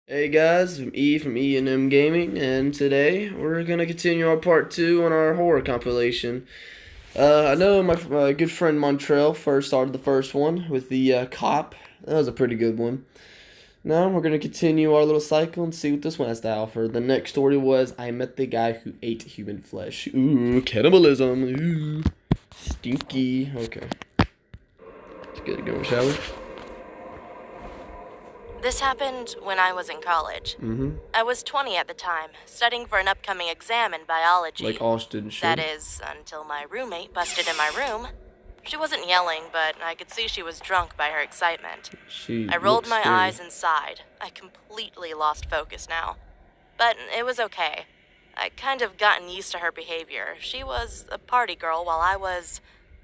Hey guys, I'm E from E&M Gaming, and today we're gonna continue our part two on our horror compilation. I know my good friend Montrell first started the first one with the cop. That was a pretty good one. Now we're gonna continue our little cycle and see what this one has to offer. The next story was I met the guy who ate human flesh. Ooh, cannibalism. Ooh, stinky. Okay, let's get it going, shall we? This happened when I was in college. Mm-hmm. I was 20 at the time, studying for an upcoming exam in biology. Like Austin That should. is, until my roommate busted in my room. She wasn't yelling, but I could see she was drunk by her excitement. She I rolled looks my scary. eyes and sighed. I completely lost focus now. But it was okay. I'd kind of gotten used to her behavior. She was a party girl while I was,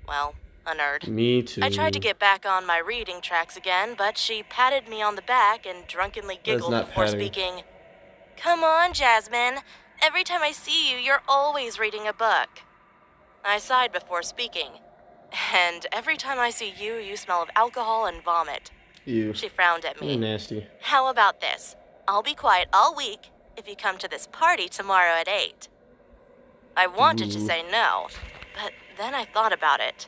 well, a nerd. Me I tried to too. get back on my reading tracks again, but she patted me on the back and drunkenly That's giggled not before patting. speaking. Come on, Jasmine. Every time I see you, you're always reading a book. I sighed before speaking. And every time I see you, you smell of alcohol and vomit. Ew. She frowned at You're me. nasty. How about this? I'll be quiet all week if you come to this party tomorrow at 8. I wanted to Ooh. say no, but then I thought about it.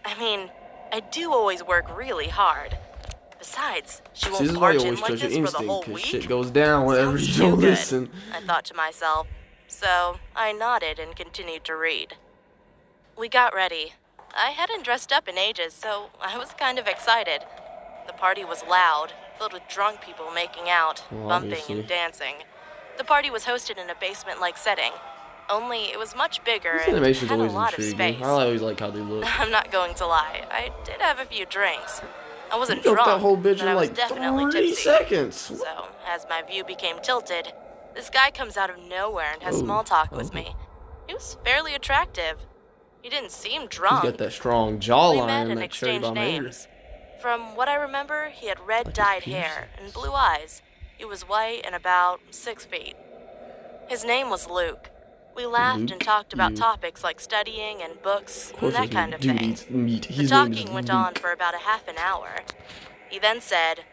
I mean, I do always work really hard. Besides, she See, won't this is why you barge in always like trust your this for the instinct, whole because shit week? goes down whenever Sounds you too don't good, listen. I thought to myself. So I nodded and continued to read. We got ready. I hadn't dressed up in ages, so I was kind of excited. The party was loud, filled with drunk people making out, Well, bumping, and obviously. dancing. The party was hosted in a basement-like setting, only it was much bigger This and animation's had a always lot of intriguing. I space. always like how they look. I'm not going to lie, I did have a few drinks. I You wasn't milked that drunk, whole bitch but in I was like definitely 3 tipsy. seconds. What? So, as my view became tilted, this guy comes out of nowhere and has Oh, small talk with okay. me. He was fairly attractive. He didn't seem He's got drunk. that strong We jawline met and and that cherry exchanged bomb hair. names. From what I remember, he had red Like his dyed hair and piercings. blue eyes. He was white and about 6 feet. His name was Luke. We laughed and Luke, talked about you. topics like studying and books Of and course that his kind name of dude thing. eats meat. The His name is talking went on Luke. for about a half an hour. He then said,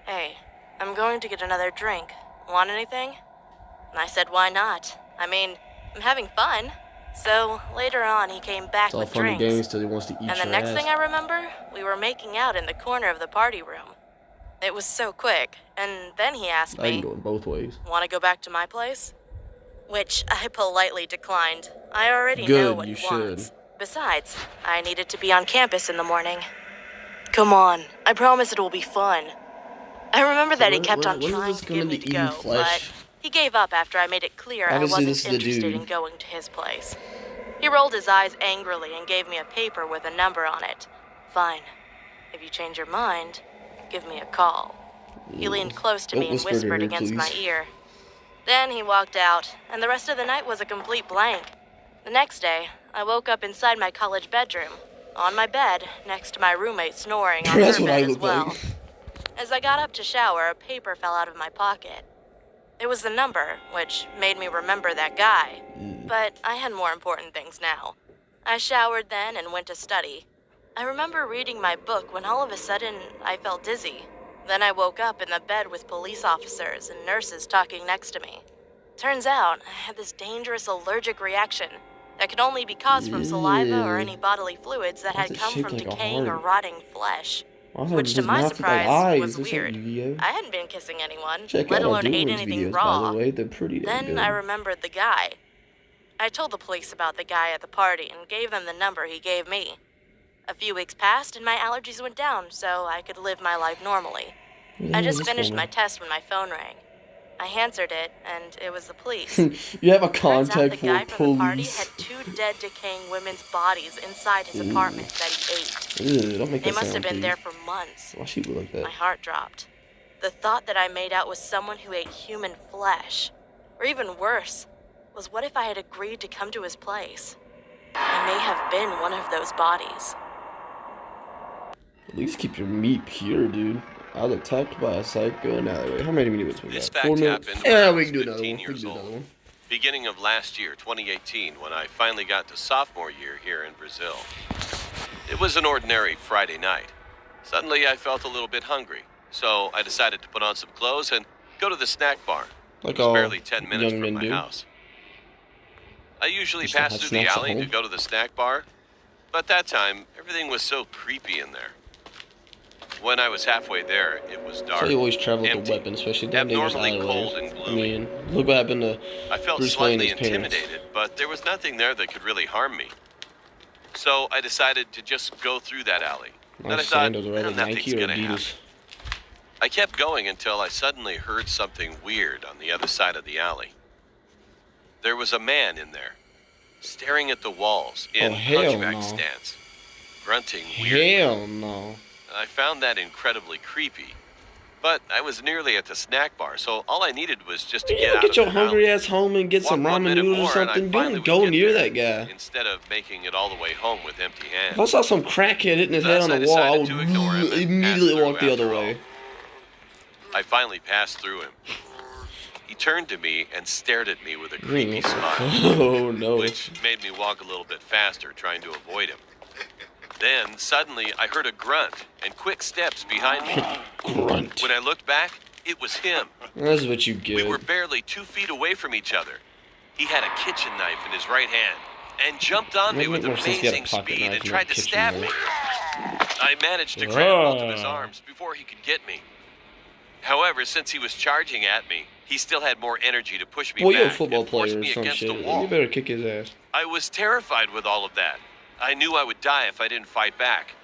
"Hey, I'm going to get another drink. Want anything?" And I said, "Why not? I mean, I'm having fun." So later on, he came It's back all with fun and drinks. games till he wants to And eat the your next ass. thing I remember, we were making out in the corner of the party room. It was so quick, and then he asked I can me, go in both ways. "Want to go back to my place?" Which I politely declined. I already know Good, what you he should. wants. Besides, I needed to be on campus in the morning. Come on, I promise it will be fun. I remember So that he kept on when is trying this to going get me into to eating go, but flesh? he gave up after I made it clear I Obviously, wasn't this is the interested dude. in going to his place. He rolled his eyes angrily and gave me a paper with a number on it. Fine. If you change your mind, give me a call. He leaned close to Don't me and whisper to whispered her, against my please. ear. Then he walked out, and the rest of the night was a complete blank. The next day, I woke up inside my college bedroom, on my bed, next to my roommate snoring on That's her what I bed as look like. well. As I got up to shower, a paper fell out of my pocket. It was the number, which made me remember that guy. But I had more important things now. I showered then and went to study. I remember reading my book when all of a sudden I felt dizzy. Then I woke up in the bed with police officers and nurses talking next to me. Turns out I had this dangerous allergic reaction that could only be caused from saliva or Ew. any bodily fluids that Why is had it come shaped from like a decaying or heart? rotting flesh. Also, Which, to does my mouth look like surprise, eyes? was This ain't weird. Yu-Gi-Oh. I hadn't been kissing anyone, Check let out our alone Duel ate Links anything videos, by the raw. way. They're pretty damn Then I good. remembered the guy. I told the police about the guy at the party and gave them the number he gave me. A few weeks passed and my allergies went down so I could live my life normally. Who the I hell is just this finished my woman? test when my phone rang. I answered it, and it was the police. You have a Turns out contact the for guy from the party had police. 2 dead, decaying women's bodies inside his Ooh. apartment that he ate. Ew, don't make They that must have sound, been please. there for months. Why she look like My that? heart dropped. The thought that I made out with someone who ate human flesh, or even worse, was what if I had agreed to come to his place? I may have been one of those bodies. At least keep your meat pure, dude. I was attacked by a psycho in an alleyway. How many minutes we This got? 4 fact minutes? happened when I Yeah, we was can do another one. 15 We can years do another old. one. Beginning of last year, 2018, when I finally got to sophomore year here in Brazil. It was an ordinary Friday night. Suddenly, I felt a little bit hungry, so I decided to put on some clothes and go to the snack bar. Like It was all barely 10 minutes young from men my do. house. I usually Just don't pass have through the snacks at alley to home. go to the snack bar, but that time, everything was so creepy in there. When I was halfway there, it was So dark, you always travel with a empty, weapon, especially down dangerous abnormally alleyways. cold and I gloomy. mean, look what happened to I felt Bruce Wayne and slightly his parents. intimidated, but there was nothing there that could really harm me. So I decided to just go through that alley. And I Nice thought, sandals, are they nothing's Nike or gonna happen. Adidas? I kept going until I suddenly heard something weird on the other side of the alley. There was a man in there, staring at the walls in hell hunchback no. stance, grunting weirdly. Hell no. I found that incredibly creepy. But I was nearly at the snack bar, so all I needed was just to You get don't out get of your that hungry alley. ass home and get some Walk 1 ramen minute noodles or more, and I something. finally Don't would go get near there, that guy. instead of making it all the way home with empty hands. If I saw some crackhead hitting his head Thus, on I the wall, I decided would to ignore him and pass immediately through walk the other after all. way. I finally passed through him. He turned to me and stared at me with a creepy smile, Oh no. which made me walk a little bit faster, trying to avoid him. Then, suddenly, I heard a grunt and quick steps behind me. Grunt. When I looked back, it was him. That's what you We were get. barely 2 feet away from each other. He had a kitchen knife in his right hand and jumped on me Wouldn't with it make more sense if he had a amazing pocket speed knife and and tried not a to kitchen stab knife? me. I managed to grab both of his Ah. arms before he could get me. However, since he was charging at me, he still had more energy to push me Well, you're a back football and force player or me some against shit. the wall. You better kick his ass. I was terrified with all of that. I knew I would die if I didn't fight back.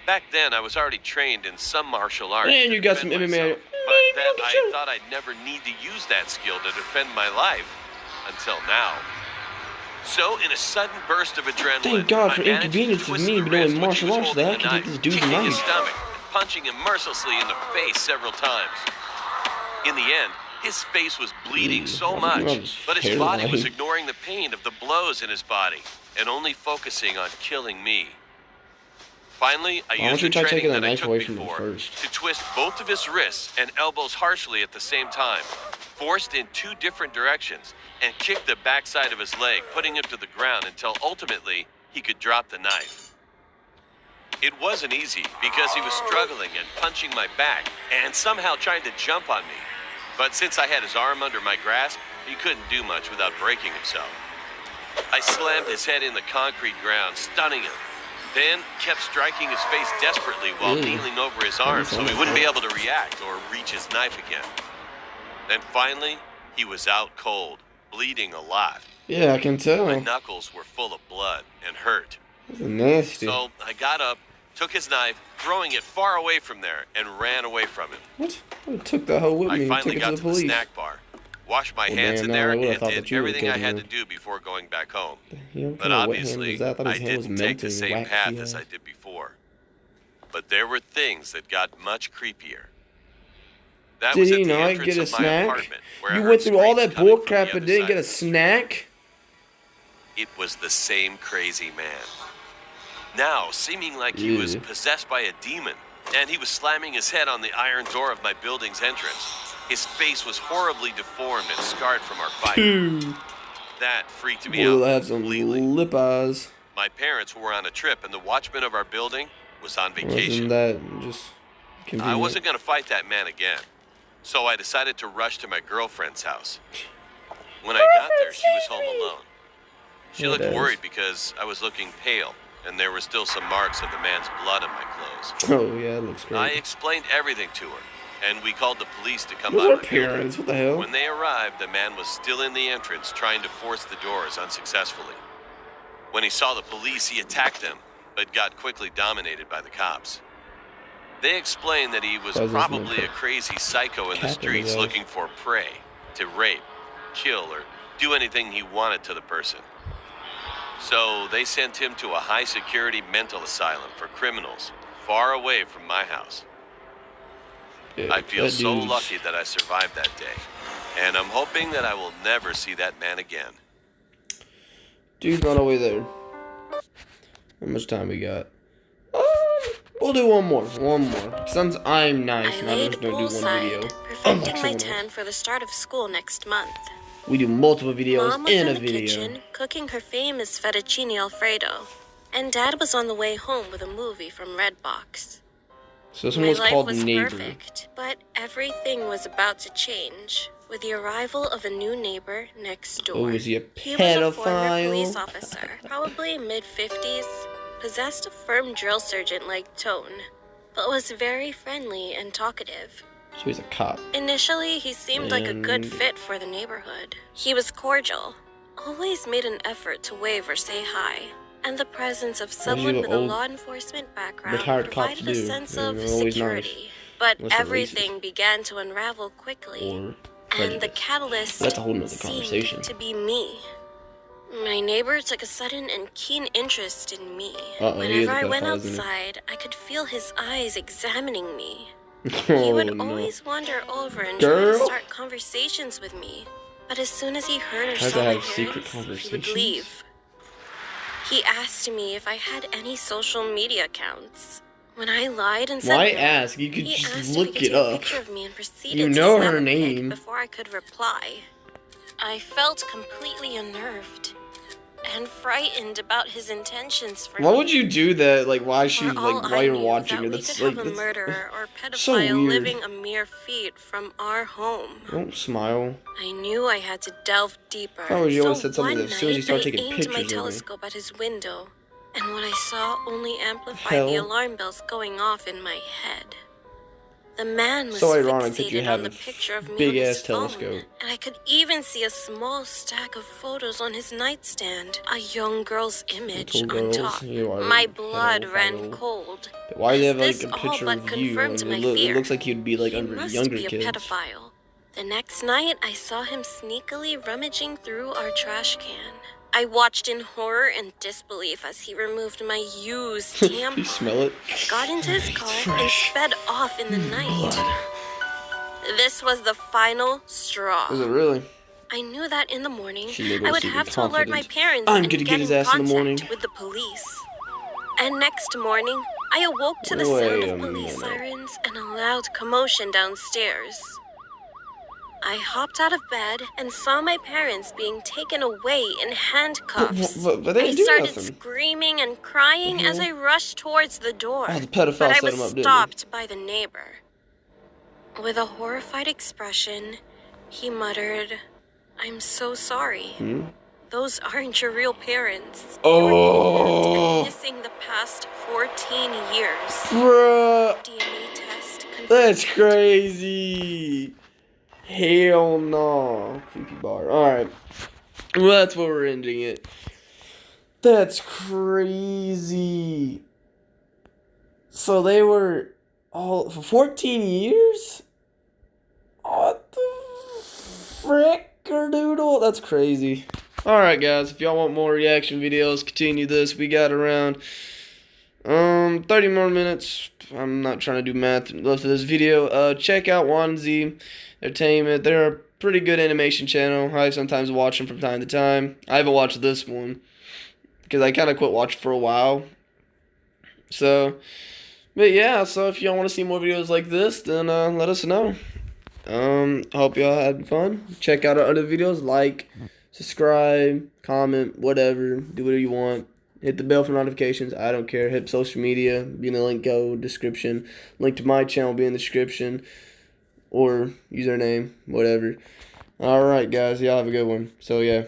Back then, I was already trained in some martial arts. And to you got some defend MMA. myself, Man, but you that don't get I your- thought I'd never need to use that skill to defend my life until now. So, in a sudden burst of adrenaline, Thank God I for managed to inconveniencing twist me, the but knowing wrist which he martial was arts holding that I the can take knife, this dude's kicking his knife. stomach and punching him mercilessly in the face several times. In the end, his face was bleeding so I think much, his but his body was hairline. ignoring the pain of the blows in his body and only focusing on killing me. Finally, I Why don't used you the try taking training the that I knife took away from him before first? to twist both of his wrists and elbows harshly at the same time, forced in 2 different directions, and kicked the backside of his leg, putting him to the ground until ultimately he could drop the knife. It wasn't easy because he was struggling and punching my back and somehow trying to jump on me. But since I had his arm under my grasp, he couldn't do much without breaking himself. I slammed his head in the concrete ground, stunning him. Then kept striking his face desperately while kneeling over his arm so he wouldn't be able to react or reach his knife again. Then finally, he was out cold, bleeding a lot. Yeah, I can tell. My knuckles were full of blood and hurt. That's nasty. So I got up, took his knife, throwing it far away from there, and ran away from him. What? I took the hoe with me I and took finally it got to to the the police. snack bar, washed my Well, hands damn, in no, there, I would've and thought did that you would've everything I killed had him. to do before going back home. You know, what But kind of wet hand obviously, was that? I thought I his hand was didn't take melting. the same Waxy path as ass. I did before. But there were things that got much creepier. That Did was at he the not entrance get a of my snack? apartment, where I You heard went through all screams that coming bull from the crap other and didn't side get a of the street. snack? It was the same crazy man. Now, seeming like he was Yeah. possessed by a demon, and he was slamming his head on the iron door of my building's entrance. His face was horribly deformed and scarred from our fight. That freaked me Boy, out have some completely. lip eyes. My parents were on a trip, and the watchman of our building was on Wasn't vacation. that just I convenient? wasn't going to fight that man again, so I decided to rush to my girlfriend's house. When I got there, she was home alone. She Yeah, looked it is. worried because I was looking pale, and there were still some marks of the man's blood on my clothes. Oh, yeah, it looks great. I explained everything to her, and we called the police to come Those by are my building. parents. What the hell? When they arrived, the man was still in the entrance trying to force the doors unsuccessfully. When he saw the police, he attacked them, but got quickly dominated by the cops. They explained that he was Why is this man probably a put crazy psycho in the cap in his streets ass? looking for prey, to rape, kill, or do anything he wanted to the person. So they sent him to a high-security mental asylum for criminals, far away from my house. Yeah, I feel that so dude's- lucky that I survived that day, and I'm hoping that I will never see that man again. Dude's not all the way there. How much time we got? We'll do one more. One more. Since I'm nice, I and I'm laid just gonna do one video. poolside, Unlike perfecting my someone tan else. for the start of school next month. We do multiple videos Mom was in in a the video. kitchen, cooking her famous fettuccine alfredo. And Dad was on the way home with a movie from Redbox. So this one My was life called was Neighbor. perfect, but everything was about to change with the arrival of a new neighbor next door. Oh, is he a He was a former pedophile? police officer, probably mid-50s, possessed a firm drill sergeant-like tone, but was very friendly and talkative. So he's a cop. Initially, he seemed like a good And- fit for the neighborhood. He was cordial, always made an effort to wave or say hi, and the presence of someone what with a old law enforcement background retired cops provided a do. sense They're of always nice. security. But Unless they're everything began to unravel quickly, Or and the prejudice. catalyst That's a whole nother conversation. seemed to be me. My neighbor took a sudden and keen interest in me. Uh-oh, he is a Whenever I went pedophile, isn't he? outside, I could feel his eyes examining me. Oh, He would no. always wander over and try to Girl? start conversations with me. But as soon as he heard or How's saw that my have secret parents, he would conversations? leave. He asked me if I had any social media accounts. When I lied and said Why no, ask? You could he just asked look if he it could take up. a picture of me and proceeded You to know snap her a pic name. before I could reply. I felt completely unnerved and frightened about his intentions for Why me. would you do that? Like, why she, For all like, I while you're knew watching that her? we That's could like, have a that's murderer or so pedophile weird. living a mere feet from our home. Don't smile. I knew I had to delve deeper. If I was you, I would've said something one as soon as you night, started I taking aimed pictures my of me. telescope at his window, and what I saw only amplified the Hell. alarm bells going off in my head. The man was So ironic that you fixated have on a the picture of me big on his ass phone, telescope. and I could even see a small stack of photos on his nightstand, a young girl's image Little on girls, top. you are My a blood ran pedophile. cold. But why do they have This like a all picture but of you? confirmed And my it fear. looks like he'd be like He under must younger be a kids. pedophile. The next night, I saw him sneakily rummaging through our trash can. I watched in horror and disbelief as he removed my used You tampon, smell it? got into his It's car, and fresh. sped off in the night. Blood. This was the final straw. Is it really? I knew that in the morning, She knew I would to be have to alert my confident. parents I'm and gonna get get his in ass in the contact morning. with the police. And next morning, I awoke to the sound Wait a of police minute. sirens and a loud commotion downstairs. I hopped out of bed and saw my parents being taken away in handcuffs. But they I didn't do started nothing. screaming and crying as I rushed towards the door. Oh, the pedophile but I set was him up, didn't he? stopped by the neighbor. With a horrified expression, he muttered, "I'm so sorry. Those aren't your real parents. They were kidnapped Oh, and missing the past 14 years. bruh. DNA test confirmed That's it." crazy. Hell no. Creepy bar. Alright. Well, that's where we're ending it. That's crazy. So they were all for 14 years? What the frickerdoodle? That's crazy. Alright guys, if y'all want more reaction videos, continue this. We got around 30 more minutes. I'm not trying to do math left of this video. Check out Wanzi Entertainment. They're a pretty good animation channel. I sometimes watch them from time to time. I haven't watched this one because I kind of quit watching for a while. So, but yeah, so if y'all want to see more videos like this, then let us know. I hope y'all had fun. Check out our other videos. Like, subscribe, comment, whatever. Do whatever you want. Hit the bell for notifications. I don't care. Hit social media. Be in the link go description. Link to my channel be in the description. Or username. Whatever. Alright guys. Y'all have a good one. So yeah.